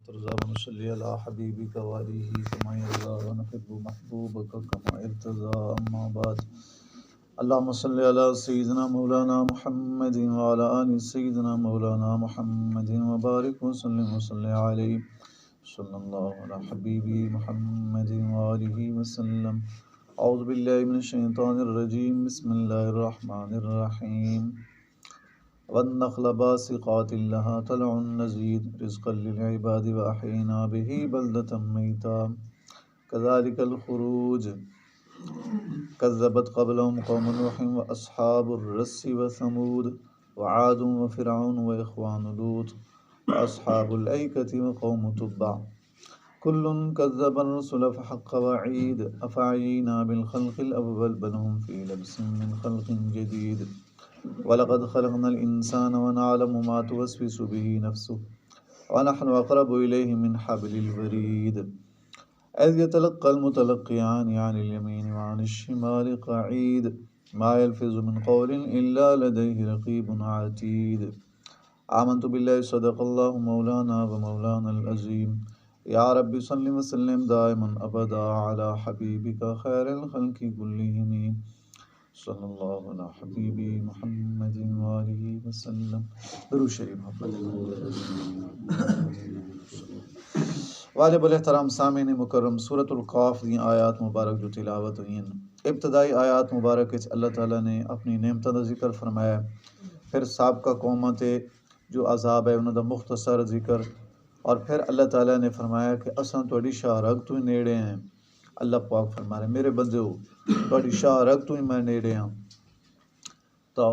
ترضى ونصلي على حبيبك وآله كما يرضى ونحب محبوبك كما ارتضى أما بعد اللهم صل على سيدنا مولانا محمد وعلى آل سيدنا مولانا محمد وبارك وسلم عليه صلى الله على حبيبي محمد وآله وسلم. أعوذ بالله من الشيطان الرجيم. بسم الله الرحمن الرحيم. والنخل باسقات لها طلع نضيد رزقا للعباد وأحيينا به بلدة ميتا كذلك الخروج كذبت قبلهم قوم نوح وأصحاب الرس وثمود وعاد وفرعون وإخوان لوط وأصحاب الأيكة وقوم تبع كل كذب الرسل فحق وعيد أفعينا بالخلق الأول بل هم في لبس من خلق جديد وَلَقَدْ خَلَقْنَا الْإِنسَانَ وَنَعْلَمُ مَا تُوَسْوِسُ بِهِ نَفْسُهُ وَنَحْنُ أَقْرَبُ إِلَيْهِ مِنْ حَبْلِ الْوَرِيدِ إِذْ يَتَلَقَّى الْمُتَلَقِّيَانِ عَنِ الْيَمِينِ وَعَنِ الشِّمَالِ قَعِيدٌ مَا يَلْفِظُ مِنْ قَوْلٍ إِلَّا لَدَيْهِ رَقِيبٌ عَتِيدٌ. آمنت بالله صدق الله مولانا ومولانا العظيم. يا رب صل وسلم دائما أبدا على حبيبك خير الخلق كلهم صلی اللہ علیہ حبیبی محمد وآلہ وسلم. درود شریف واجب الاحترام سامعین مکرم سورۃ القاف دی آیات مبارک جو تلاوت ہوئی ہیں. ابتدائی آیات مبارک اللہ تعالیٰ نے اپنی نعمتوں کا ذکر فرمایا، پھر سابقہ قوماں تے جو عذاب ہے انہوں دا مختصر ذکر، اور پھر اللہ تعالیٰ نے فرمایا کہ اساں تہاڈی شاہ رگ تو نیڑے ہیں. اللہ پاک فرما رہے میرے بندے ہو تہاڈی شاہ رگ تو ہی میں نیڑے ہاں. تو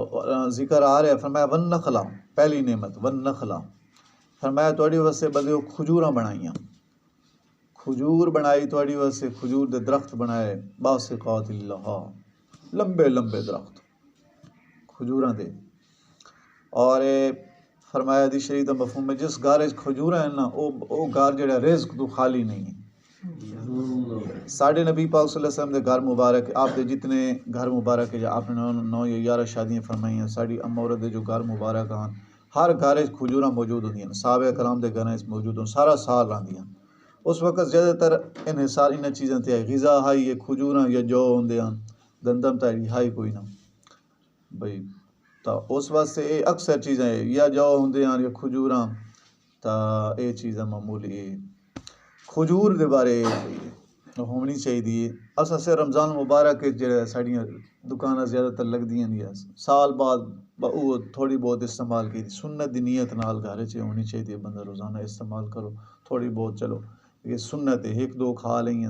ذکر آ رہا ہے، فرمایا والنخلا، پہلی نعمت والنخلا، فرمایا تہاڈی واسطے بندے ہو کھجوراں بنائیاں، کھجور بنائی تہاڈی واسطے، کھجور دے درخت بنائے، باسقات لہا، لمبے لمبے درخت کھجوراں دے. اور فرمایا دی شریعت دا مفہوم ہے جس گھر وچ کھجوراں ہیں نا او گھر جڑا رزق تو خالی نہیں ہے. ساڈے نبی پاک صلی اللہ علیہ وسلم دے گھر مبارک، آپ دے جتنے گھر مبارک ہے، آپ نے 9 یا 11 شادیاں فرمائی ہیں، ساڈی ام عورت دے جو گھر مبارک ہیں ہر گھر وچ کھجوراں موجود ہوندیاں، صحابہ کرام دے گھراں وچ موجود ہوں، سارا سال رہندیاں. اس وقت زیادہ تر انحصار چیزاں تے ہے، غذا ہائی ہے کھجوراں یا جو ہوندے ہیں، گندم تے ہائی کوئی نہ بھئی. تو اس واسطے یہ اکثر چیزاں یا جو ہوندے ہیں یا کھجوراں، تا یہ چیزاں معمولی کھجور دے بارے ہونی چاہیے. اصل سے رمضان مبارک جڑا ساڑیاں دکاناں زیادہ تر لگدیاں نہیں، سال بعد وہ تھوڑی بہت استعمال کی سنت دی نیت نال گھر چ ہونی چاہیے، بندہ روزانہ استعمال کرو تھوڑی بہت، چلو یہ سنت ہے، ایک دو کھا لیں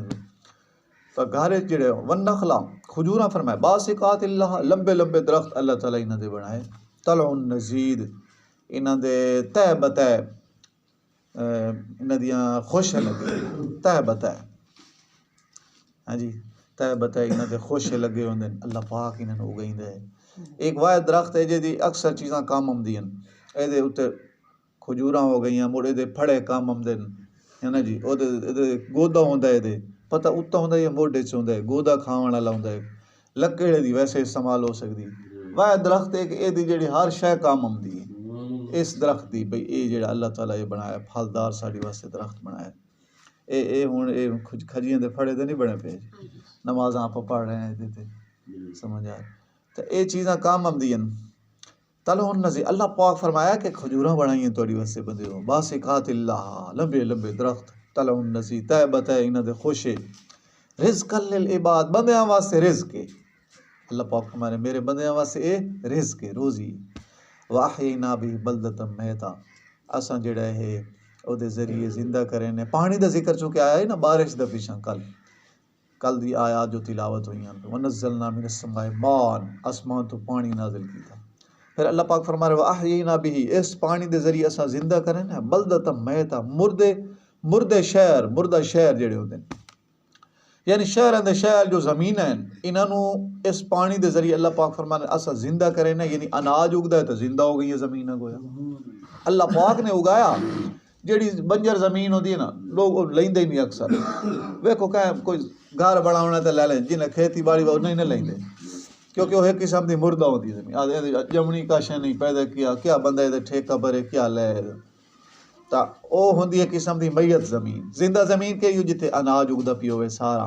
تو گھر جڑے والنخلا کھجوراں فرمایا باسقات اللہ، لمبے لمبے درخت اللہ تعالیٰ انہاں دے بنائے، طلع نضید، انہاں دے تہ بتہ انہاں دیاں خوش لگے، تہ بتہ ہاں جی تہ بتہ انہاں دے خوش لگے ہوندے، اللہ پاک انہاں نوں اگائیندا ہے. ایک واحد درخت ہے جہدی اکثر چیزاں کام آمدیاں، اے دے اوتے کھجوراں ہو گئیاں، مڑ دے پھڑے کام آمدے ہے نا جی. او دے گودا ہوندا ہے، دے پتہ اُتا ہوندا ہے یا موڈے چ ہوندا ہے، گودا کھاون والا ہوندا ہے، لکڑ دی ویسے استعمال ہو سکدی. واحد درخت ہے کہ اے دی جڑی ہر شے کام آمدی ہے اس درخت دی. بھئی اے جڑا اللہ تعالیٰ یہ بنایا پھلدار ساڈی واسطے درخت بنایا، اے ہن اے کھجیاں دے پھڑے تے نہیں بنے پے، نمازاں آپ پڑھ رہے ہیں تے سمجھ آ تے اے چیزاں کام آمدیاں. طلع نضید، اللہ پاک فرمایا کہ کھجوراں بنائیاں تہاڈی واسطے بندے ہو، باسقات اللہ، لمبے لمبے درخت، طلع نضید، تہ بتہ انہاں دے خوش ہے، رزقا للعباد، بندیاں واسطے رزق ہے. اللہ پاک فرمایا میرے بندیاں واسطے اے رزق ہے، روزی. واحیینا بہ بلدۃ میتا، اساں جڑا ہے او دے ذریعے زندہ کرے نے. پانی دا ذکر چونکہ آیا ہے نا بارش دا پیچھا کل دی آیات جو تلاوت ہوئی ہیں، ونزلنا من السماء ماء، آسمان تو پانی نازل کیتا. پھر اللہ پاک فرما رہے واحیینا بہ، اس پانی دے ذریعے اساں زندہ کرے نا بلدۃ میتا، مردے شہر، مردہ شہر جڑے ہوندے ہیں، یعنی شہراں دے شہر جو زمین ہیں انہاں نوں اس پانی دے ذریعے اللہ پاک فرما رہے اساں زندہ کرے نا. یعنی اناج اگدا ہے تو زندہ ہو گئی ہے زمین، گویا اللہ پاک نے اگایا. جیڑی بنجر زمین ہوندی ہے نا لوگ لیندے ہی نہیں اکثر، ویکھو کہ کوئی گھر بناونا تے لے لیں، جنہیں کھیتی باڑی وہ نہیں لیندے کیونکہ وہ ایک قسم دی مردہ ہوندی ہے زمین، جمنی کا شے نہیں پیدا کیا بندہ یہ ٹھیکہ بھرے کیا لے. ਤਾਂ ਉਹ ਹੁੰਦੀ ਹੈ ਕਿਸਮ ਦੀ ਮਈਤ ਜ਼ਮੀਨ। ਜ਼ਿੰਦਾ ਜ਼ਮੀਨ ਕਹੀ ਜਿੱਥੇ ਅਨਾਜ ਉਗਦਾ ਪਈ ਹੋਵੇ ਸਾਰਾ,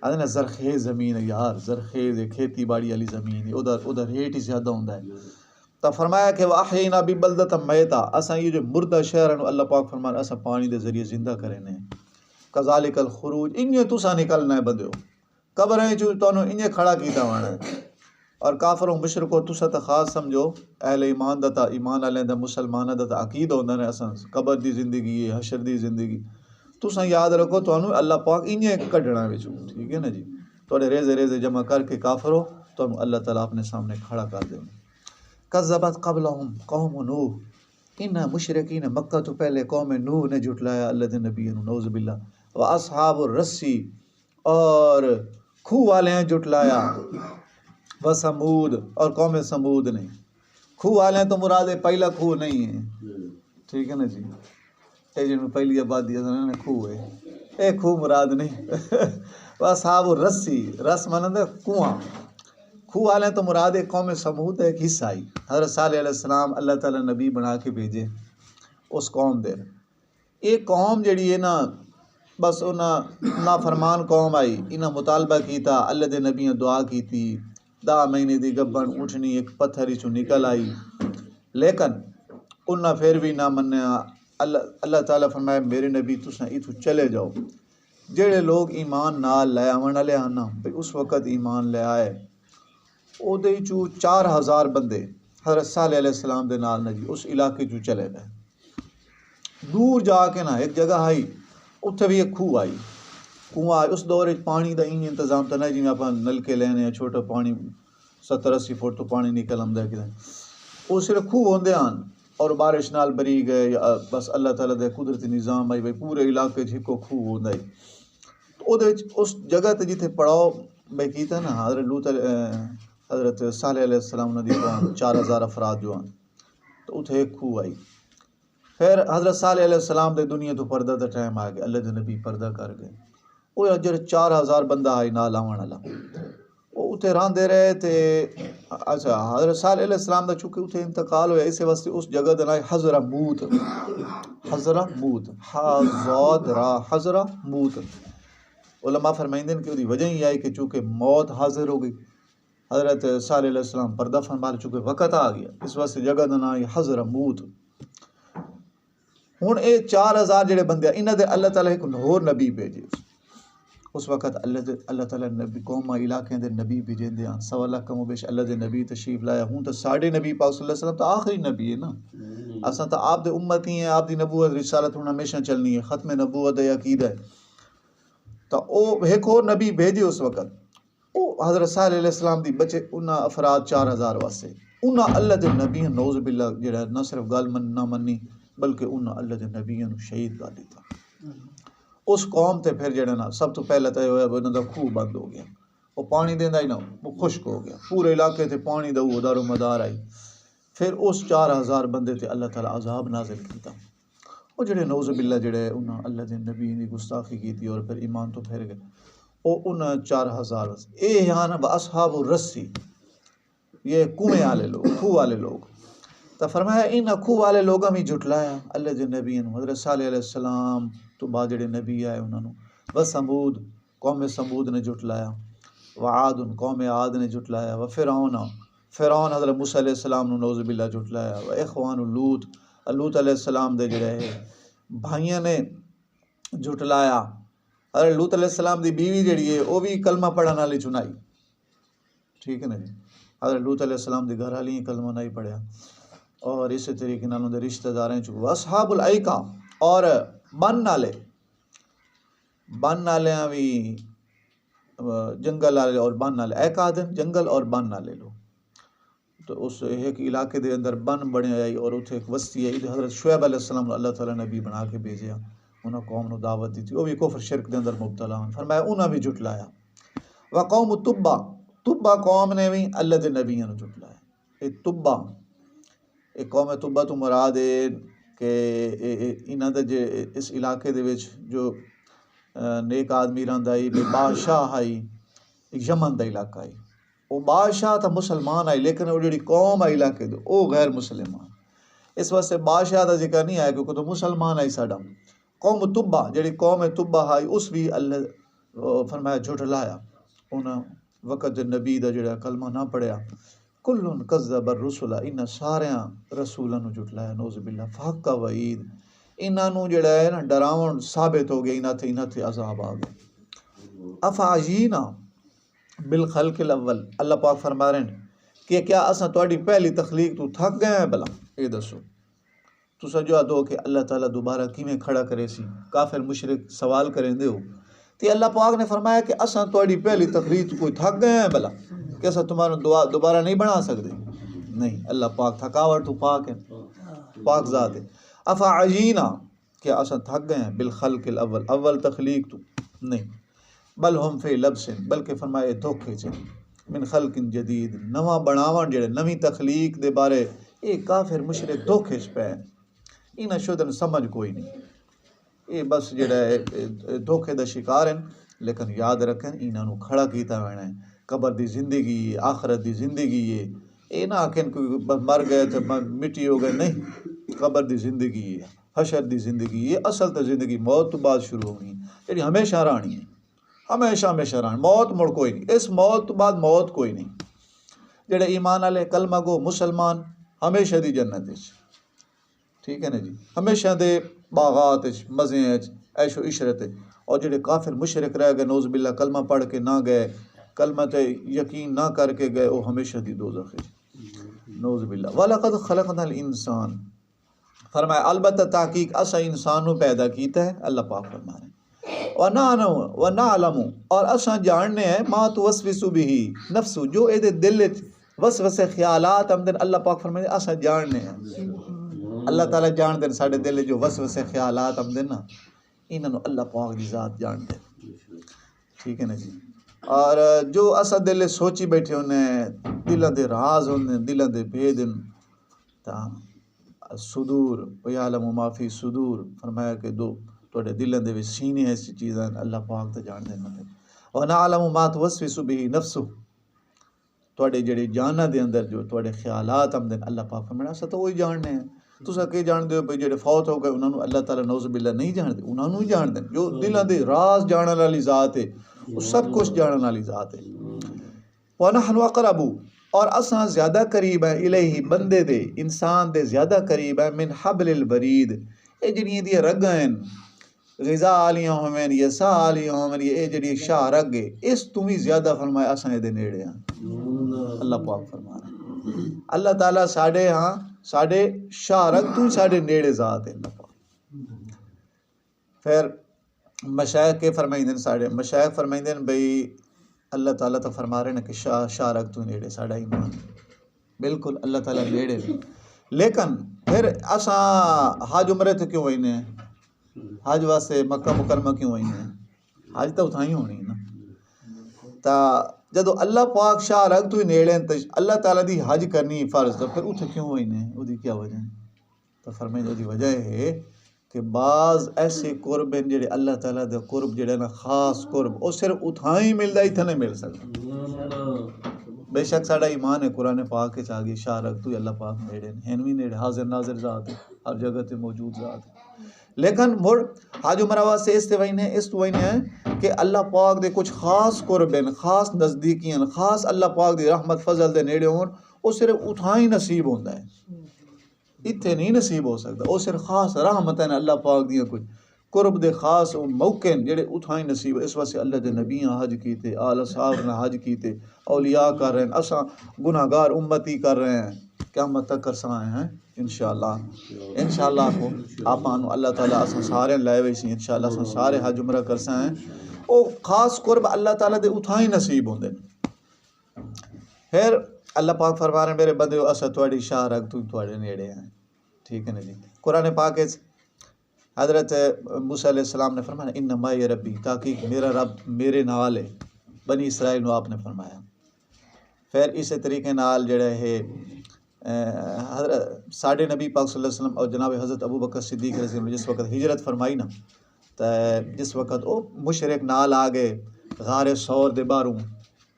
ਆਦੇ ਨਾ ਜ਼ਰਖੇਜ਼ ਜ਼ਮੀਨ ہے یار، زرخیز کھیتی باڑی والی زمین ہے، ادھر ریٹ ہی زیادہ ہوتا ہے۔ تو فرمایا کہ وَأَحْيَيْنَا بِبَلْدَةٍ مَيْتًا، اساں یہ جو مردہ شہر ہیں اللہ پاک فرمایا اساں پانی دے ذریعے زندہ کرنے ہیں۔ کذالک الخروج، انہیں تساں نکلنا ہے بندیو، قبریں جو تانوں انہیں کھڑا کیتا ہونا ہے۔ اور کافروں مشرکوں تساں تا خاص سمجھو اہل ایمان دا تا ایمان والے دا مسلماناں دا تا عقید ہوندا ہے اساں قبر دی زندگی ہے، حشر دی زندگی، تساں یاد رکھو تانوں اللہ پاک انہیں کڈنا وچوں، ٹھیک ہے نا جی، تھوڑے ریزے ریزے جمع کر کے کافروں تانوں اللہ تعالیٰ اپنے سامنے کھڑا کر دے۔ کذبت قبلہم قوم نوح، ان مشرکین مکہ تو پہلے قوم نوح نے جھٹلایا اللہ دے نبی نو، نعوذ باللہ، واصحاب الرسی، اور کھوہ والے ہیں جھٹلایا، وثمود، اور قوم سمود نے۔ کھوہ والے ہیں تو مراد پہلا کھوہ نہیں ہے، ٹھیک ہے نا جی، اے جن میں پہلی آبادی ہے کھوہ ہے، اے کھوہ مراد نہیں۔ واصحاب الرسی، رس مانند کنواں، کھوہ والے تو مراد قوم سمود ایک حصہ آئی۔ حضرت صالح علیہ السلام اللہ تعالیٰ نبی بنا کے بھیجے اس قوم دے، یہ قوم جڑی ہے نا بس انہاں نافرمان قوم آئی، انہاں مطالبہ کیتا، اللہ دے نبی دعا کیتی، 10 مہینے دی گبن اٹھنی ایک پتھر چوں نکل آئی، لیکن انہاں پھر بھی نہ منیا۔ اللہ تعالیٰ فرمایا میرے نبی تساں اتھوں چلے جاؤ، جڑے لوگ ایمان نال لے آون والے ہن بھئی اس وقت ایمان لے آئے، او دے چوں 4000 بندے حضرت صالح علیہ السلام دے نال نجی اس علاقے چوں چلے گئے۔ دور جا کے نا ایک جگہ آئی، اتھے بھی ایک کھوہ آئی، کنواں آئی۔ اس دور پانی دا این انتظام تو نہیں جی میں اپنا نلکے لینے ہیں، چھوٹا پانی 70-80 فٹ تو پانی نکل آمدا ہے کدھر، وہ صرف کھوہ ہوندے ہن اور بارش نال بری گئے، بس اللہ تعالیٰ دے قدرتی نظام آئی بھئی پورے علاقے چ ہکو کھوہ ہوندا ہے۔ تو اس جگہ تے جتھے پڑاؤ بھئی کیتا نا حضرت صالح علیہ السلام نے 4000 افراد جو ہیں، تو اتھے ایک کھوہ آئی۔ پھر حضرت صالح علیہ السلام دے دنیا تو پردہ دا ٹائم آ گیا، اللہ دے نبی پردہ کر گئے۔ وہ جڑے 4000 بندہ آئی نال آون والا، وہ اتھے رہندے رہے تے اچھا حضرت صالح علیہ السلام دا چونکہ اتھے انتقال ہویا، اس واسطے اس جگہ دا نام حضرموت، حضرموت، حضرموت۔ علماء فرمائندے کہ وہ وجہ ہی آئی کہ چونکہ موت حاضر ہو گئی، حضرت صالح علیہ السلام پردہ فرمال چونکہ وقت آ گیا، اس واسطے جگہ دا نام حضرموت۔ ہن اے 4000 جڑے بندے انہاں دے اللہ تعالیٰ ایک ہور نبی بھیجے، اس وقت اللہ تعالیٰ نبی قوم علاقے دے نبی بھیجندے ہیں، سوا لاکھ کم و بیش اللہ دے نبی تشریف لایا۔ ہوں تو ساڈے نبی پاک صلی اللہ علیہ وسلم تو آخری نبی ہے نا، اساں تو آپ دے امت ہی ہیں، آپ دی نبوت رسالت ہن ہمیشہ چلنی ہے، ختم نبوت ہے عقیدہ ہے۔ تو او ایک اور نبی بھیجے اس وقت، او حضرت صالح علیہ السلام دی بچے انہاں افراد 4000 واسطے، انہاں اللہ دے نبی نعوذ باللہ جڑا نہ صرف گل نہ منی بلکہ انہاں اللہ دے نبیوں نو شہید کر دیتا۔ اس قوم تے پھر جڑا نا سب تو پہلے تو انہاں دا کھوہ بند ہو گیا، وہ پانی دیندا ہی نہ، وہ خشک ہو گیا، پورے علاقے تے پانی دا وہ دار و مدار آئی۔ پھر اس 4000 بندے تے اللہ تعالیٰ عذاب نازل کیتا، وہ جڑے نعوذ باللہ جڑے انہاں اللہ دے نبی دی گستاخی کیتی اور پھر ایمان تو پھر گئے، وہ انہاں 4000 اے یہاں نا اصحاب الرسی، یہ کنویں والے لوگ، کھوہ والے لوگ۔ تو فرمایا ان کھوہ والے لوگاں بھی جھٹلایا اللہ دے نبی نو، حضرت صالح علیہ السلام تو بعد جڑے نبی آئے انہاں نو، وثمود قوم سمود نے جھٹلایا، وعاد قوم عاد نے جھٹلایا، وفرعون فرعون حضرت موسیٰ علیہ السلام نو نعوذ باللہ جھٹلایا، واخوان لوط لوط علیہ السلام دے جڑے بھائیاں نے جھٹلایا۔ حضرت لوط علیہ السلام دی بیوی جڑی ہے وہ بھی کلمہ پڑھن والی چنائی، ٹھیک ہے نا جی، حضرت لوط علیہ السلام دی گھر والی کلمہ نہیں پڑھیا، اور اسی طریقے نال دے رشتہ داراں چ اصحاب الایکا، اور بن نالیاں بھی جنگل والے اور بن والے، ایکا دن جنگل اور بن والے لوگ۔ تو اس ایک علاقے دے اندر بن بنے آئی اور اتھے ایک بستی ہے، حضرت شعیب علیہ السلام اللہ تعالیٰ نبی بنا کے بھیجیا، انہاں قوم نو دعوت دی تھی، وہ بھی کفر شرک دے اندر مبتلا ہن، فرمایا انہاں بھی جھٹلایا۔ وقوم تبا قوم نے بھی اللہ دے نبیوں نو جھٹلایا۔ اے تبا، اے قوم تبا تو مراد ہے کہ انہاں دے اس علاقے دے وچ جو نیک آدمی رہندا ہے، بادشاہ آئی، یمن دا علاقہ ہے، وہ بادشاہ تا مسلمان آئی، لیکن وہ جڑی قوم آئی علاقے دے وہ غیر مسلمان، اس واسطے بادشاہ دا ذکر نہیں آیا کیونکہ تو مسلمان آئی ساڈا قوم تبا جڑی قوم تبا آئی اس بھی اللہ فرمایا جھٹلایا انہاں وقت نبی دا جڑا کلمہ نہ پڑھیا کلن کذب الرسل ان ساریاں رسولاں نو جھٹلایا نعوذ باللہ فحق وعید انہاں نو جڑا ہے نا ڈراون ثابت ہو گیا انہاں تے عذاب آ گیا افعجینا بالخلق الاول اللہ پاک فرما رہے ہیں کہ کیا اساں تہاڈی پہلی تخلیق تو تھک گئے ہیں بلا یہ دسو تساں جو آدھو کہ اللہ تعالیٰ دوبارہ کیویں کھڑا کرے سی کافر مشرک سوال کریں دے ہو تے اللہ پاک نے فرمایا کہ اساں تہاڈی پہلی تخلیق تو کوئی تھک گئے ہیں بلا کہ اساں تمہارا دوبارہ نہیں بنا سکتے نہیں اللہ پاک تھکاوٹ تو پاک ہے پاک ذات ہے افعجینا کیا اساں تھک گئے ہیں بالخلق الاول اول تخلیق تو نہیں بل ہم فی لبس بلکہ فرمائے دھوکے چ من خلق جدید نواں بناون جڑے نویں تخلیق دے بارے اے کافر مشرک دھوکے چ پے انہاں شدن سمجھ کوئی نہیں اے بس جڑا ہے دھوکے دا شکار ہیں لیکن یاد رکھیں انہاں نو کھڑا کیتا وینا ہے قبر دی زندگی ہے آخرت دی زندگی ہے اے نہ آکھن کوئی مر گئے تے مٹی ہو گئے نہیں قبر دی زندگی ہے حشر دی زندگی ہے اصل تے زندگی موت تو بعد شروع ہونی ہے جڑی ہمیشہ رہنی ہے ہمیشہ ہمیشہ رہنی موت مڑ کوئی نہیں اس موت تو بعد موت کوئی نہیں جڑے ایمان والے کلمہ گو مسلمان ہمیشہ دی جنت وچ ٹھیک ہے نا جی ہمیشہ دے باغات وچ مزے وچ عیش و عشرت اور جڑے کافر مشرک رہ گئے نعوذ باللہ کلمہ پڑھ کے نہ گئے کلمہ تے یقین نہ کر کے گئے وہ ہمیشہ دی دوزخ ہے نعوذ باللہ وَلَقَدْ خَلَقْنَا الْإِنسَانَ فرمایا البتہ تحقیق اسا انسان نو پیدا کیتا ہے اللہ پاک فرما رہے ہیں وَنَعْلَمُ اور اساں جاننے ہیں ما توسوس بِهِ نفس جو اے دے دل وچ وسوسے خیالات آمدن اللہ پاک فرمائے اساں جاننے ہیں اللہ تعالیٰ جان دے ساڈے دل جو وسوسے خیالات آمدن نا انہاں نو اللہ پاک دی ذات جان دے ٹھیک ہے نا جی اور جو اساں دل سوچی بیٹھے ہونے دلاں دے راز ہونے دلاں دے بھید تا صدور وَيَعْلَمُ مَا فِي صُدُور فرمایا کہ دو تواڈے دلاں دے وچ سینے ایسی چیزاں اللہ پاک تے جان دے مطلب وَنَعْلَمُ مَا تُوَسْوِسُ بِهِ نَفْسُ تواڈے جڑے جاناں دے اندر جو تواڈے خیالات آمدن اللہ پاک فرمایا اساں تو وہی جاننے ہیں تساں کہ جاندے ہو بھئی جڑے فوت ہو گئے انہاں نو اللہ تعالیٰ نعوذ باللہ نہیں جاندے انہاں نو ہی جاندے جو دلاں دے راز جانن والی ذات ہے وہ سب کچھ جانن والی ذات ہے وَنَحْنُ أَقْرَبُ اور اساں زیادہ قریب ہیں الیہ بندے دے انسان دے زیادہ قریب ہیں من حبل الورید اے جڑیاں دی رگاں ہیں غذا آلیاں ہوویں یا سا آلیاں ہوویں اے جڑی شاہ رگ ہے اس تو بھی زیادہ فرمایا اساں اے دے نیڑے ہیں اللہ پاک فرما رہا ہے اللہ تعالیٰ ساڈے ہاں ساڈے شاہ رگ تو ساڈے نیڑے ذات ہے اللہ پاک پھر مشائخ کے فرمائندے ساڈے مشائخ فرمائندے بھئی اللہ تعالیٰ تو فرما رہے ہیں کہ شاہ رگ تو نیڑے ساڈا ایمان بالکل اللہ تعالیٰ نیڑے لیکن پھر اساں حج عمرے تے کیوں ہوئی نے حج واسطے مکہ مکرمہ کیوں ہوئی نے حج تو اتھائی ہونی نا تا جدو اللہ پاک شاہ رگ تو نیڑے تے اللہ تعالیٰ دی حج کرنی فرض تو پھر اتھے کیوں ہوئی نے وہ دی کیا وجہ ہے تو فرمائیں دی وجہ ہے کہ بعض ایسے قرب ہیں جڑے اللہ تعالیٰ دے قرب جڑے نا خاص قرب وہ صرف اتھائی ملدا اتھے نہیں مل سکتا بے شک ساڈا ایمان ہے قرآن پاک کے چاگی شاہ رگ تو اللہ پاک نیڑے ہیں بھی نیڑے حاضر ناظر ذات ہے ہر جگہ تے موجود ذات ہے لیکن مڑ حج عمرہ واسطے اس تے وینے اس تو وینے ہیں کہ اللہ پاک دے کچھ خاص قرب ہیں خاص نزدیکیاں خاص اللہ پاک دی رحمت فضل دے نیڑے ہون وہ صرف اتھائی نصیب ہوندا ہے اتھے نہیں نصیب ہو سکتا وہ صرف خاص رحمت ہیں اللہ پاک دیاں کچھ قرب دے خاص موقع ہیں جڑے اتھائی نصیب اس واسطے اللہ دے نبیاں حج کیتے آل صاحب نے حج کیتے اولیاء کر رہے ہیں اساں گناہگار امتی کر رہے ہیں قیامت تک کر سائیں ہیں انشاءاللہ کو آپانو اللہ تعالیٰ اساں سارے لائے ہوئے سی انشاءاللہ اساں سارے حج عمرہ کر سائیں وہ خاص قرب اللہ تعالیٰ دے اتھائی نصیب ہوندے پھر اللہ پاک فرما رہے ہیں میرے بندے اساں تواڈی شاہ رگ تو تواڈے نیڑے ہیں ٹھیک ہے نا جی قرآن پاک حضرت موسیٰ علیہ السلام نے فرمایا ان معی ربی تحقیق میرا رب میرے نال ہے بنی اسرائیل نو آپ نے فرمایا پھر اسی طریقے نال جڑا ہے حضرت ساڈے نبی پاک صلی اللہ علیہ وسلم اور جناب حضرت ابو بکر صدیق رضی اللہ عنہ جس وقت ہجرت فرمائی نا تو جس وقت وہ مشرک نال آ گئے غار ثور دے باہروں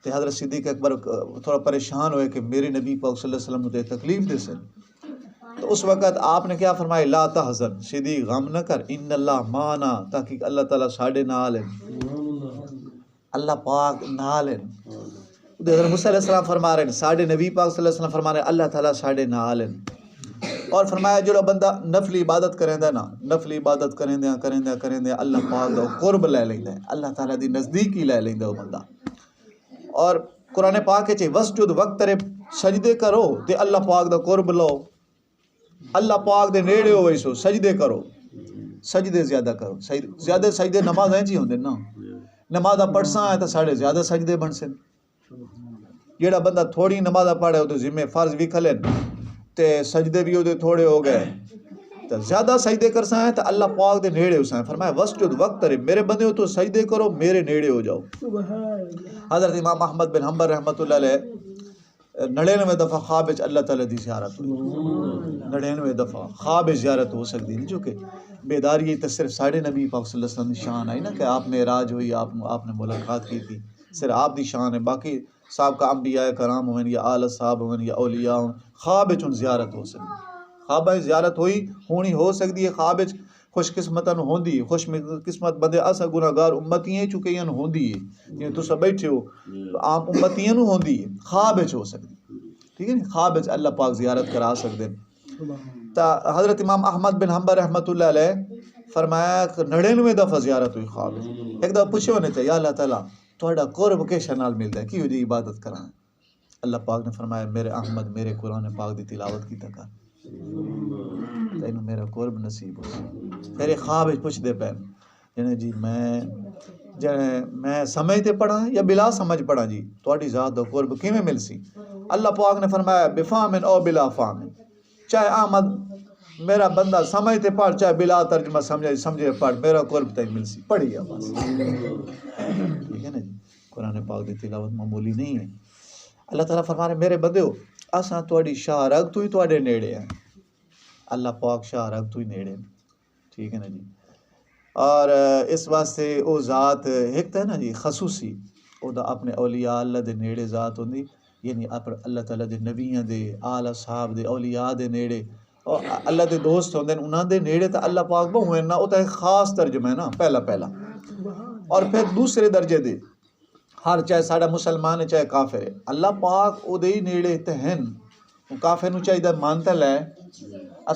تو حضرت صدیق اکبر تھوڑا پریشان ہوئے کہ میرے نبی پاک صلی اللہ علیہ وسلم تے تکلیف دے سن تو اس وقت آپ نے کیا فرمایا؟ لا تحزن، سیدھی غم نہ کر، ان اللہ مانا، تاکہ اللہ تعالیٰ ساڈے نال ہیں، اللہ پاک نال ہیں۔ حضرت موسیٰ علیہ السلام فرما رہے ہیں، ساڈے نبی پاک صلی اللہ علیہ وسلم فرما رہے ہیں اللہ تعالیٰ ساڈے نال ہیں۔ اور فرمایا جو بندہ نفلی عبادت کریں نا، نفلی عبادت کریں دے اللہ پاک دا قرب لے لیندا ہے، اللہ تعالیٰ دی نزدیکی لے لیندا وہ بندہ۔ اور قرآن پاک ہے وسجد وقت تیرے سجدے کرو تے اللہ پاک دا قرب لو، اللہ پاک دے نیڑے ہوئے سو سجدے کرو، سجدے زیادہ کرو، زیادہ سجدے نماز ہیں جی ہوندے نا، نماز پڑھساں ہے تو ساڑھے زیادہ سجدے بن سن۔ جیڑا بندہ تھوڑی نماز پڑھے وہ ذمہ فرض بھی کھلن تے سجدے بھی وہ تھوڑے ہو گئے، تو زیادہ سجدے کرساں ہے تو اللہ پاک دے نیڑے ہوساں۔ فرمایا وسجد وقت تیرے، میرے بندے ہو تو سجدے کرو، میرے نیڑے ہو جاؤ۔ حضرت امام احمد بن حنبل رحمۃ اللہ علیہ 99 دفعہ خواب وچ اللہ تعالیٰ دی زیارت ہوئی، 99 دفعہ خواب زیارت ہو سکتی نہیں، جو کہ بیداری تو صرف ساڑھے نبی پاک صلی اللہ علیہ وسلم کی شان آئی نا کہ آپ معراج ہوئی، آپ نے ملاقات کی تھی، صرف آپ دی شان ہے۔ باقی صاحب کا انبیاء کرام ہوئیں یا آل صاحب ہوئیں یا اولیاء ہوئیں، خواب وچ زیارت ہو سکتی، خواب زیارت ہوئی ہونی ہو سکتی ہے، خواب وچ خوش قسمتاں ہوندی ہے، خوش قسمت بندے اسا گناہگار امتی ہیں چونکہ یہ ہوندی ہے، جی تسا بیٹھے ہو عام امتیاں نو ہوندی ہے، خواب وچ ہو سکتی، ٹھیک ہے نا، خواب وچ اللہ پاک زیارت کرا سکتے ہیں۔ تا حضرت امام احمد بن حنبل رحمۃ اللہ علیہ فرمایا 99 دفعہ زیارت ہوئی خواب وچ۔ ایک دفعہ پوچھو نے یا اللہ تعالیٰ تہاڈا قرب کس نال ملدا ہے، کیوں جی عبادت کراں؟ اللہ پاک نے فرمایا میرے احمد میرے قرآن پاک دی تلاوت کیتا کر، تینوں میرا قرب نصیب ہو۔ پھر خواب وچ پوچھدے پے جنے جی میں سمجھ تے پڑھاں یا بلا سمجھ پڑھاں جی، تہاڈی ذات دا قرب کیویں مل سی؟ اللہ پاک نے فرمایا بفہم او بلا فہم، چاہے احمد میرا بندہ سمجھ تے پڑھ، چاہے بلا ترجمہ سمجھے پڑھ، میرا قرب تینوں مل سی، پڑھی بس، ٹھیک ہے نا جی۔ قرآن پاک دی تلاوت معمولی نہیں ہے۔ اللہ تعالیٰ فرما رہے میرے بندے ہو اساں تہاڈی شاہ رگ تو ہی تہاڈے نیڑے ہیں، اللہ پاک شاہ رگ تو ہی نیڑے ہیں، ٹھیک ہے نا جی۔ اور اس واسطے او ذات ایک ہے نا جی خصوصی، او دا اپنے اولیاء اللہ دے نیڑے ذات ہوندی، یعنی اللہ تعالیٰ دے نبیاں دے آل صحاب دے اولیاء دے نیڑے، اور اللہ دے دوست ہوندے انہاں دے نیڑے تو اللہ پاک بہو ہیں نا، او تا ایک خاص ترجمہ ہے نا پہلا۔ اور پھر دوسرے درجے دے ہر چاہے ساڈا مسلمان ہے چاہے کافر ہے، اللہ پاک او دے نیڑے تے ہیں، کافر نو چاہیے مانتا لے،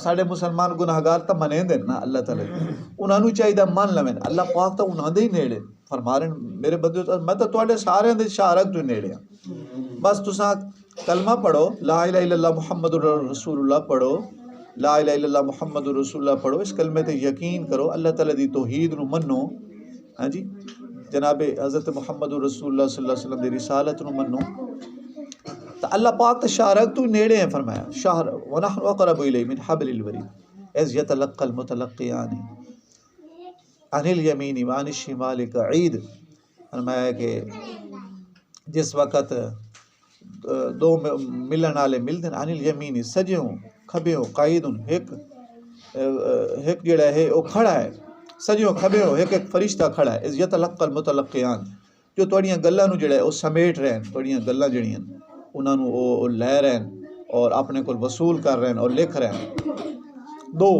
ساڈے مسلمان گناہگار تو منے دے نا اللہ تعالیٰ، انہاں نو چاہیے مان لویں، اللہ پاک تو انہاں دے ہی نیڑے فرما رہے میرے بندے، میں تو تواڈے سارے دے شاہ رگ تو نیڑے ہاں، بس تساں کلمہ پڑھو لا الہ الا اللہ محمد رسول اللہ پڑھو، لا الہ الا اللہ محمد رسول اللہ پڑھو، اس کلمے تے یقین کرو، اللہ تعالیٰ دی توحید نو منو، ہاں جی، جناب حضرت محمد رسول اللہ صلی اللہ علیہ وسلم دی رسالت نو منو، تو اللہ پاک تو شاہ رگ تو نیڑے ہیں، فرمایا شاہ ونحن اقرب الیہ من حبل الورید اذ یتلقى المتلقیان عن الیمین وعن الشمال قعید، فرمایا کہ جس وقت دو ملن والے ملتے ہیں، عن الیمین سجوں کھبیوں قعید، ایک جڑا ہے وہ کھڑا ہے، سجوں کھبیوں ایک فرشتہ کھڑا ہے، اذ یتلقى المتلقیان، جو تہاڈیاں گلاں نو جڑا ہے وہ سمیٹ رہے ہیں، تہاڈیاں گلاں جڑیاں انہاں نو وہ لے رہے ہیں اور اپنے کول وصول کر رہے ہیں اور لکھ رہے ہیں، دو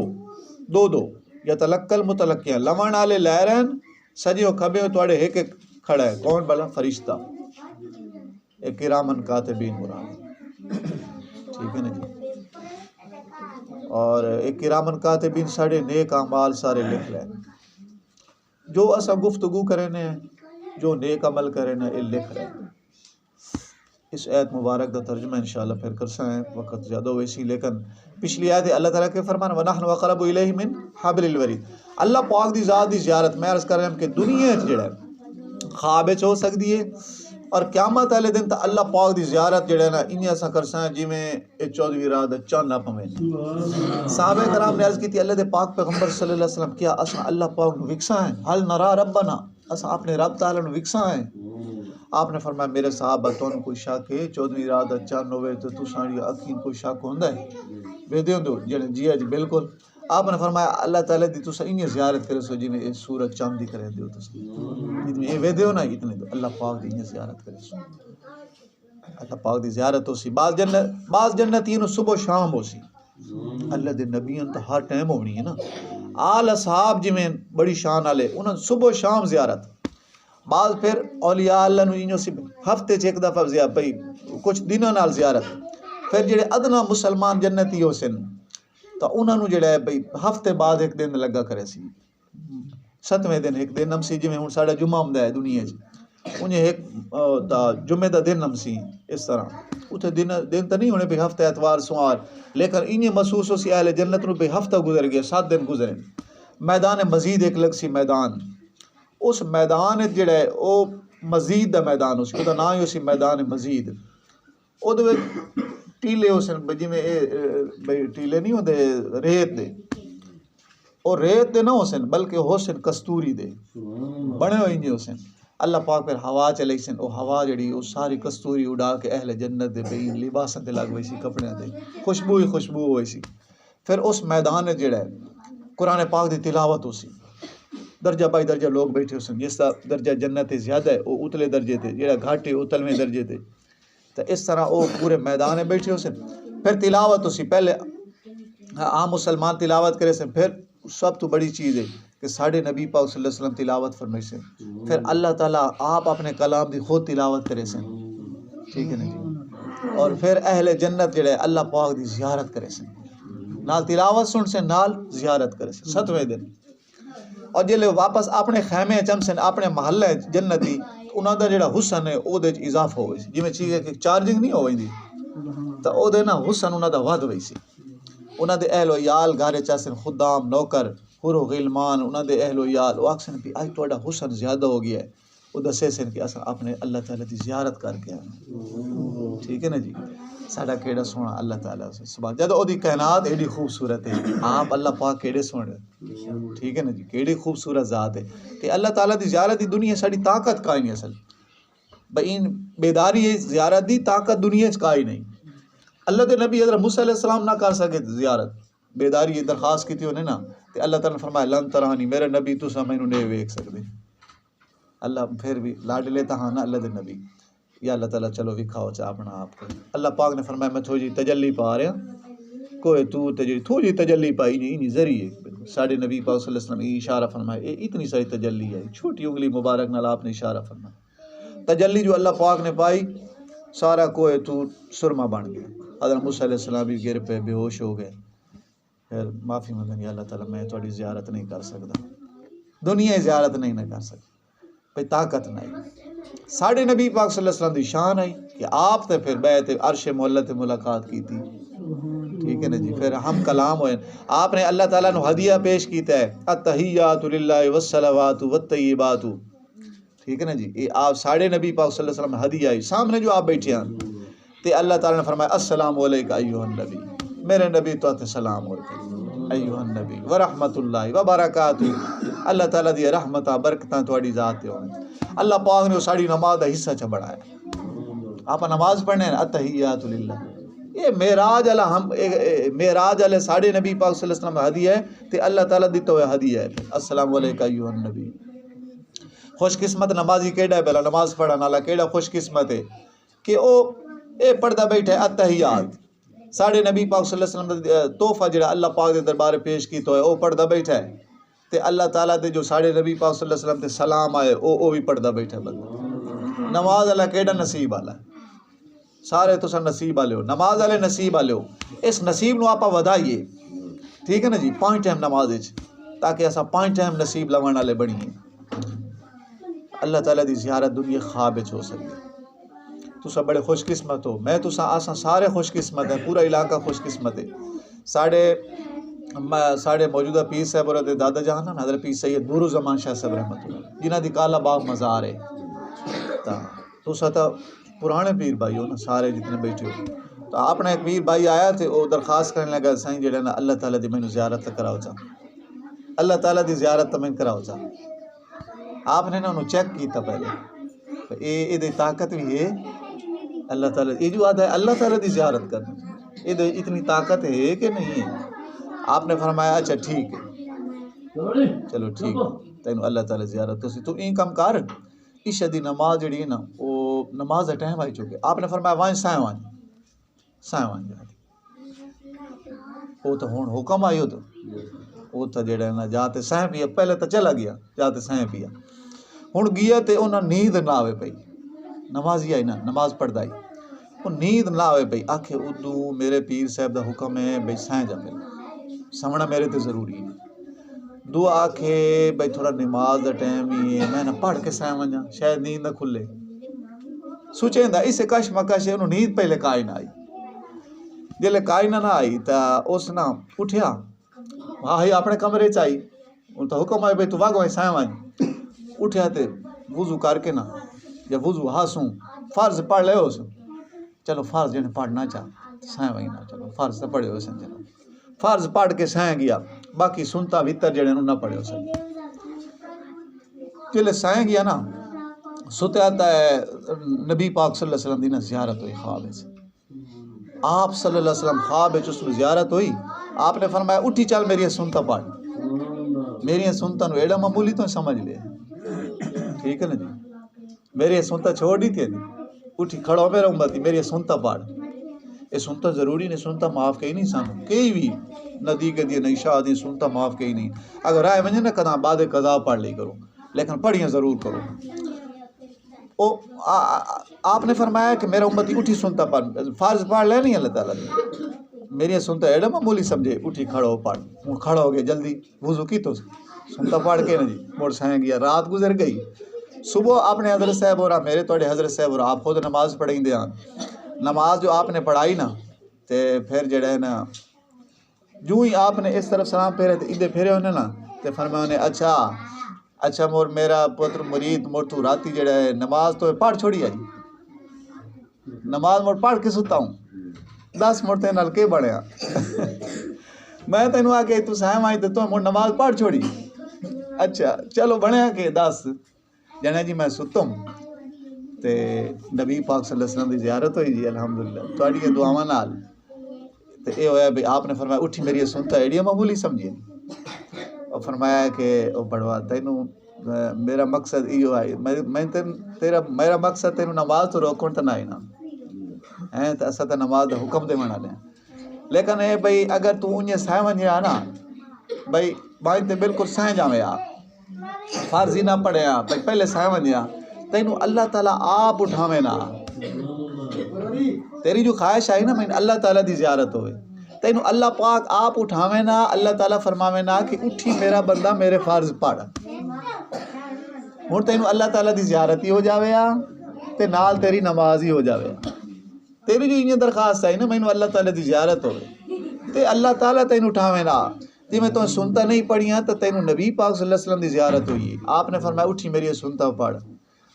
یتلقى المتلقیان، لون والے لے رہے ہیں، سجوں کھبیوں تہاڈے ایک کھڑا ہے، کون بلا؟ فرشتہ، ایک کرامن کاتبین مراد، ٹھیک ہے نا جی۔ اور ایک کرامن کاتبین ساڑے نیک اعمال سارے لکھ لیں، جو اسا گفتگو کرنے جو نیک عمل کرنے یہ لکھ رہے ہیں۔ اس آیت مبارک دا ترجمہ انشاءاللہ پھر کرسا ہے، وقت زیادہ ہوئی سی، لیکن پچھلی آیت اللہ تعالیٰ کے فرمان وَنَحْنُ أَقْرَبُ إِلَيْهِ مِنْ حَبْلِ الْوَرِيدِ، اللہ پاک دی ذات دی زیارت میں عرض کر رہے ہیں کہ دنیا جڑا ہے خواب وچ ہو سکتی ہے، اور قیامت والے دن تو اللہ پاک دی زیارت جڑا ہے نا انہیں ایسا کرسا ہے جی میں 14ویں رات چاند نہ پویں۔ صحابہ کرام نے عرض کی تھی اللہ دے پاک پیغمبر صلی اللہ علیہ وسلم کیا اسا اللہ پاک نو وکساں ہیں، حل نرا ربنا، اسا اپنے رب تعالیٰ نو وکساں ہیں؟ آپ نے فرمایا میرے صحابہ تانوں کوئی شک ہے 14ویں رات دا چاند ہوئے تو تساں دی اکھیں کوئی شک ہوندا ہے؟ ویدے ہوندو جی بالکل۔ آپ نے فرمایا اللہ تعالیٰ دی تساں انہیں زیارت کرے سو جی میں سورج چاند دی کرے دیو تساں یہ ویدے ہو نا اتنے تو اللہ پاک دی انہیں زیارت کرے سو، اللہ پاک دی زیارت ہو سی، بعض جنتیوں صبح و شام ہو سی، اللہ دے نبیان تو ہر ٹائم ہونی ہے نا. آل اصحاب جی میں بڑی شان والے انہوں صبح شام زیارت. بعض پھر اولیاء اللہ نو انہوں سی ہفتے چ ایک دفعہ زیارت پئی کچھ دنوں نال زیارت. پھر جڑے ادنا مسلمان جنتی ہو سن تو انہوں نے جڑا ہے بھئی ہفتے بعد ایک دن لگا کرے سی. 7ویں دن ایک دن نم سی جی میں ہوں ساڑا جمعہ ہوں ہے دنیا انہیں ایک جمعے دا دن نم سی اس طرح اتنے دن تو نہیں ہونے بھی ہفتہ اتوار سوار لیکن انہیں محسوس ہو سی اہل جنت نو بھی ہفتہ گزر گیا 7 دن گزرے. میدان مزید ایک لگ سی میدان اس میدان جڑا ہے وہ مزید دا میدان ہو سی وہ نام ہی ہو سی میدان مزید. وہ ٹیلے ہو سن جی میں ٹیلے نہیں ہوتے ریت دے اور ریت دے نہ ہو سن بلکہ ہو سن کستوری دے بنے ہوئے انجے ہو سن. اللہ پاک پھر ہوا چلے سن وہ ہوا جڑی وہ ساری کستوری اڑا کے اہل جنت دے بین لباساں تے لگ وئی سی کپڑے دے خوشبو ہی خوشبو ہوئی سی. پھر اس میدان جڑا ہے قرآن پاک دی تلاوت ہو سی درجہ بائی درجہ لوگ بیٹھے ہو سن جس کا درجہ جنت زیادہ ہے وہ اتلے درجے تے جڑا گھٹ ہے اتلویں درجے تے تو اس طرح وہ پورے میدان میں بیٹھے ہو سن. پھر تلاوت ہو سی پہلے عام مسلمان تلاوت کرے سن پھر سب تو بڑی چیز ہے کہ ساڑھے نبی پاک صلی اللہ علیہ وسلم تلاوت فرمائے سن پھر اللہ تعالیٰ آپ اپنے کلام دی خود تلاوت کرے سن ٹھیک ہے نا جی. اور پھر اہل جنت جڑے اللہ پاک دی زیارت کرے سن نال تلاوت سن سے نال زیارت کرے سن 7ویں دن. اور جلے واپس اپنے خیمے چم سن اپنے محلے جنتی انہاں دا جڑا حسن ہے او دے اضافہ ہوئی سی جی میں چیز ہے کہ چارجنگ نہیں ہوئی دی تو او دے نا حسن انہاں دا ود ہوئی سی. انہاں دے اہل و یال گھر چاسن خدام نوکر حور و غلمان انہاں دے اہل و یال وہ آکسن بھی آج تہاڈا حسن زیادہ ہو گیا ہے وہ دسے سن کہ اساں اپنے اللہ تعالیٰ دی زیارت کر کے آئے ٹھیک ہے نا جی. ساڈا کیڑا سونا اللہ تعالیٰ سے سبحان جد او دی کائنات ایڈی خوبصورت ہے آپ اللہ پاک کیڑے سونے ٹھیک ہے نا جی کیڑی خوبصورت ذات ہے کہ اللہ تعالیٰ دی زیارت دی دنیا ساڈی طاقت کا نہیں اصل بھئی ان بیداری ہے زیارت دی طاقت دنیا کا ہی نہیں. اللہ دے نبی حضرت موسیٰ علیہ السلام نہ کر سکے زیارت بیداری درخواست کی تھی انہیں نا تو اللہ تعالیٰ نے فرمایا لن ترانی میرے نبی تو سا مینوں نہیں ویکھ سکدے. اللہ پھر بھی لاڈ لیتا ہاں نا اللہ دے نبی یا اللہ تعالیٰ چلو وکھاؤ چا اپنا آپ کو. اللہ پاک نے فرمایا میں تھوڑی تجلی پا رہا کوئی تو تجلی تھوڑی تجلی پائی نہیں ذریعے ساڑھے نبی پاک صلی اللہ علیہ وسلم یہ اشارہ فرمایا یہ اتنی ساری تجلی ہے چھوٹی انگلی مبارک نال آپ نے اشارہ فرمایا. تجلی جو اللہ پاک نے پائی سارا کوئی تو سرما بن گیا. حضرت موسیٰ علیہ السلام بھی گر پہ بے ہوش ہو گئے پھر معافی مانگنی اللہ تعالیٰ میں تھوڑی زیارت نہیں کر سکتا دنیا زیارت نہیں نہ کر سکتا بھئی طاقت نہیں. ساڑھے نبی پاک صلی اللہ علیہ وسلم دی شان آئی کہ آپ تے پھر بیعت عرش مولا تے ملاقات کی تھی ٹھیک ہے نا جی. پھر ہم کلام ہوئے آپ نے اللہ تعالیٰ نو ہدیہ پیش کیتا ہے التحیات للہ والصلوات والطیبات ٹھیک ہے نا جی. یہ آپ ساڑھے نبی پاک صلی اللہ علیہ وسلم ہدیہ آئی سامنے جو آپ بیٹھے ہیں تے اللہ تعالیٰ نے فرمایا السلام علیکہ ایھا النبی میرے نبی تو تے سلام علیکہ ایھا النبی ورحمۃ اللہ وبرکاتہ اللہ تعالیٰ دی رحمتاں برکتاں تواڈی ذات تے ہون. اللہ پاک نے ساڑی نماز دا حصہ چ بڑھایا آپ نماز پڑھنے ہیں التحیات للہ یہ معراج والا ہم معراج والے ساڑھے نبی پاک صلی اللہ علیہ وسلم ہدیہ ہے تے اللہ تعالیٰ دیتا ہوا ہدیہ ہے السلام علیکہ ایھا النبی. خوش قسمت نمازی کیڑا ہے پہلا نماز پڑھن والا کیڑا خوش قسمت ہے کہ او اے پڑھدا بیٹھا ہے التحیات ساڑھے نبی پاک صلی اللہ علیہ وسلم دا تحفہ جڑا اللہ پاک دے دربار پیش کیتا ہے او پڑھدا بیٹھا ہے تے اللہ تعالیٰ دے جو ساڑھے نبی پاک صلی اللہ علیہ وسلم تے سلام آئے او بھی پڑھدا بیٹھا ہے بندہ. نماز والا کیڑا نصیب والا ہے سارے تو سن نصیب والے ہو نماز والے نصیب والے ہو اس نصیب نو آپا ودائیے ٹھیک ہے نا جی 5 ٹائم نماز وچ تاکہ اسا 5 ٹائم نصیب لون والے بنیے. اللہ تعالیٰ دی زیارت دنیا خواب وچ ہو سکے تو سب بڑے خوش قسمت ہو میں تو آساں سارے خوش قسمت ہیں پورا علاقہ خوش قسمت ہے. ساڑھے موجودہ پیر صاحب اور دادا جہاں نا حضرت پیر سید نور الزمان شاہ صاحب رحمۃ اللہ جنہ دی کالا باغ مزار ہے تو ستا پرانے پیر بھائی ہو نا سارے جتنے بیٹھے ہو تو اپنا ایک پیر بھائی آیا تھے وہ درخواست کرنے لگا سائیں جڑا نا اللہ تعالیٰ دی مینوں زیارت کراؤ چا اللہ تعالیٰ دی زیارت میں کراؤ چا. آپ نے نا انہوں چیک کیتا پہلے یہ دی طاقت بھی ہے اللہ تعالیٰ یہ جو آدھا ہے اللہ تعالیٰ دی زیارت کرنا یہ اتنی طاقت ہے کہ نہیں ہے. آپ نے فرمایا اچھا ٹھیک ہے چلو ٹھیک ہے تینوں اللہ تعالیٰ زیارت تو این کم کر عشاء دی نماز جڑی ہے نا وہ نماز دا ٹائم آئی چکے آپ نے فرمایا وائن سائیں وائن جا وہ تو ہوں حکم آئی تو وہ تو جڑا ہے نا جا تے سہ پیا پہلے تو چلا گیا جا تے سہ پیا ہوں گیا تے انہاں نیند نہ آوے پئی نمازی آئی نا نماز پڑھدا وہ نیند نہ آوے پئی آکھے اردو میرے پیر صاحب دا حکم ہے بھئی سہ جا پہلے سمنا میرے تے ضروری ہے دو آکھے بھئی تھوڑا نماز دا ٹائم ہی ہے میں نہ پڑھ کے سہ ونجا شاید نیند نہ کھلے سوچیں دا اسے کش مکش ہے انہوں نیند پہلے کائی نہ آئی جلے کائی نہ آئی تا اس نا اٹھیا ہاں ہی اپنے کمرے چائی ان تو حکم آئے بھئی تو واگو ہے سہ ونج اٹھیا تے وضو کر کے نا یا وضو ہاسوں فرض پڑھ لے ہو سو چلو فرض جنہیں پڑھنا چاہ سائیں وہی نہ چلو فرض تو پڑھے ہو سن چلو فرض پڑھ کے سائیں گیا باقی سنتا ویتر جڑے نہ پڑھے ہو سن جلے سائیں گیا نا ستے آتا ہے نبی پاک صلی اللہ علیہ وسلم دی نا زیارت ہوئی خواب ہے آپ صلی اللہ علیہ وسلم خواب ہے اس میں زیارت ہوئی آپ نے فرمایا اٹھی چل میری سنتا پڑھ میری سنتا نو ایڈا معمولی تو سمجھ لے ٹھیک ہے نا جی میری سنتا چھوڑ دی تھی اٹھی کھڑا ہو میرا امتی میری سنتا پڑھ یہ سنتا ضروری نہیں سنتا معاف کہیں نہیں سانو کئی بھی ندی کے دیے نہیں شاہ دی سنتا معاف کہیں نہیں اگر رائے ونجے نہ کدا بعد قضا پڑھ لی کرو لیکن پڑھیاں ضرور کرو آپ نے فرمایا کہ میرا امتی اٹھی سنتا پڑھ فرض پڑھ لے نہیں اللہ تعالیٰ نے میری سنتا ایڈا معمولی سمجھے اٹھی کھڑا ہو پڑھ ہوں کھڑا ہو گیا جلدی وضو کی تو سنتا پڑھ کے نا جی موڑ سائیں گیا رات گزر گئی صبح اپنے حضرت صاحب اور میرے توڑے حضرت صاحب اور آپ خود نماز پڑھیں دے نماز جو آپ نے پڑھائی نا تے پھر جڑا ہے نا جو ہی آپ نے اس طرف سلام پھیرے تے ادھر پھیرے ہونے نا تے فرمایا نے اچھا مور میرا پتر مرید مور تو راتی جڑا ہے نماز تو پڑھ چھوڑی آئی نماز مور پڑھ کے ستا ہوں 10 مرتے نال کے بڑھیا میں تینوں آ کے تو سائم آئی تو مور نماز پڑھ چھوڑی اچھا چلو بڑھیا کہ 10 جانا جی میں ستم تے نبی پاک صلی اللہ علیہ وسلم دی زیارت ہوئی جی الحمدللہ تھوڑی دعاواں نال تے اے ہویا بھی آپ نے فرمایا اٹھی میری سنتا ایڈی معمولی سمجھیے اور فرمایا کہ او بڑوا تینوں میرا مقصد ایو ہے میں میرا مقصد تینوں نماز تو روکن تے نہ ہے نا ہیں تے اساں تے نماز دا حکم دے ونا لے لیکن اے بھئی اگر تو انج سائیں ونجے آ نا بھئی بھائی تے بالکل سائیں جاویں آ فرض ہی نہ پڑھے آ بھئی پہلے سائیں ونجے آ تینوں اللہ تعالیٰ آپ اٹھاویں نا تیری جو خواہش آئی نا میں اللہ تعالیٰ دی زیارت ہوئے تینوں اللہ پاک آپ اٹھاویں نا اللہ تعالیٰ فرماویں نا کہ اٹھی میرا بندہ میرے فرض پڑھ ہوں تینوں اللہ تعالیٰ دی زیارت ہی ہو جاوے آ تے نال تیری نماز ہی ہو جاوے تیری جو انہیں درخواست آئی نا میں اللہ تعالیٰ دی زیارت ہوئے تے اللہ تعالیٰ تینوں اٹھاویں نا جی میں تو سنتا نہیں پڑھیاں تو تینوں نبی پاک صلی اللہ علیہ وسلم دی زیارت ہوئی آپ نے فرمایا اٹھی میری سنتا پڑھ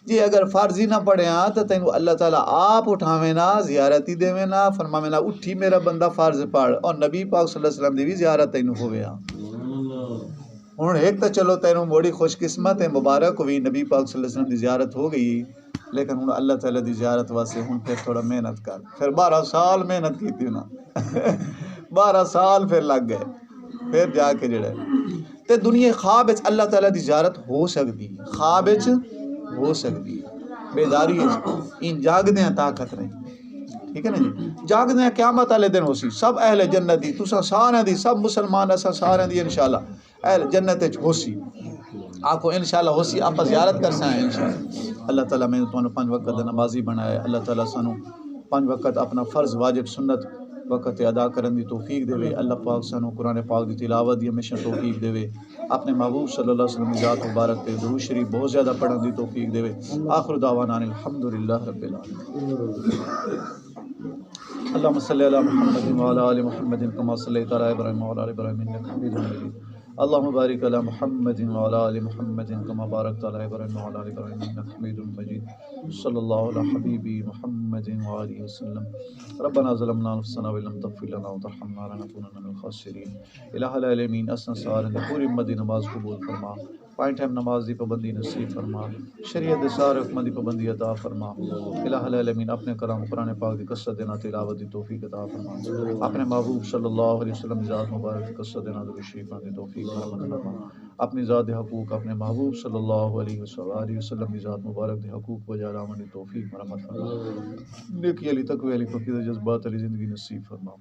جی اگر فرض ہی نہ پڑھے ہاں تو تینوں اللہ تعالیٰ آپ اٹھاویں نا زیارت ہی دے نا فرماویں نا اٹھی میرا بندہ فرض پڑھ اور نبی پاک صلی اللہ علیہ وسلم دی بھی زیارت تینوں ہوئے ہاں ہوں ایک تو چلو تینوں موڑی خوش قسمت ہے مبارک ہوئی نبی پاک صلی اللہ علیہ وسلم دی زیارت ہو گئی لیکن ہوں اللہ تعالیٰ دی زیارت واسطے ہوں پھر تھوڑا محنت کر پھر 12 سال محنت کی تھی نا 12 سال پھر لگ گئے پھر جا کے جڑے تے دنیا خواب اللہ تعالیٰ دی زیارت ہو سکتی خواب ہو سکتی بیداری ان جاگ دیاں طاقت نہیں ٹھیک ہے نا جی جاگ دیاں قیامت والے دن ہو سی سب اہل جنت دی تساں سارے دی سب مسلمان اساں سارے دی انشاءاللہ اہل جنت وچ ہو سی آکھو انشاءاللہ ہو سی آپ زیارت کر سائیں انشاءاللہ اللہ تعالیٰ میں تانوں 5 وقت نمازی بنایا اللہ تعالیٰ سانوں 5 وقت اپنا فرض واجب سنت وقت ادا کرن دی توفیق دے اللہ پاک سانوں قرآن پاک دی تلاوت دی ہمیشہ توفیق دے اپنے محبوب صلی اللہ علیہ وسلم کی ذات مبارک پہ درود شریف بہت زیادہ پڑھن دی توفیق دے آخر دعوانا الحمدللہ رب العالمین اللهم صل على محمد وعلى آل محمد كما صليت على إبراهيم وعلى آل إبراهيم إنك حميد مجيد اللهم بارك على محمد وعلى آل محمد كما باركت على إبراهيم وعلى آل إبراهيم إنك حميد مجيد صلى الله على حبيبي محمد وآله وسلم ربنا ظلمنا أنفسنا وإن لم تغفر لنا وترحمنا لنكونن من الخاسرين الہ العالمین اسنا سارے پوری امت دی نماز قبول فرما پانچ ٹائم نماز دی پابندی نصیب فرما شریعت دے سارے حکم دی پابندی عطا فرما الہ العالمین اپنے کرم قرآن پاک دی قصہ دینا تلاوت دی توفیق عطا فرما اپنے محبوب صلی اللہ علیہ وسلم ذات مبارک دی قصہ دینا درود شریف دی توفیق عطا فرما اپنی ذات حقوق اپنے محبوب صلی اللہ علیہ وسلم کی ذات مبارک دے حقوق بجا لانے توفیق مرحمت فرما، نیکی علی تقوی علی فقیر جذبات علی زندگی نصیب فرما،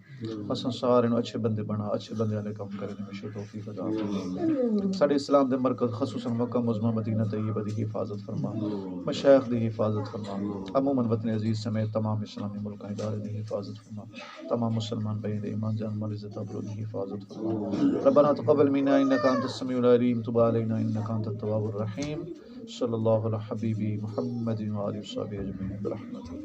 اساں سارے نو اچھے بندے بنا، اچھے بندے والے کام کرنے میں شو توفیق عطا فرما، ساڈے اسلام دے مرکز خصوصاً مکہ معظمہ مدینہ طیبہ دی حفاظت فرما، مشائخ دی حفاظت فرما، عموماً وطن عزیز سمیت تمام اسلامی ملکاں ادارے دی حفاظت فرما، تمام مسلمان بھائی دے ایمان جان مال عزت ابرو دی حفاظت فرما، ربنا تقبل منا انک انت السمیع العلیم تب علینا انک انت التواب الرحیم، صلی اللہ علی حبیبی محمد و آلہ وصحبہ اجمعین برحمتک۔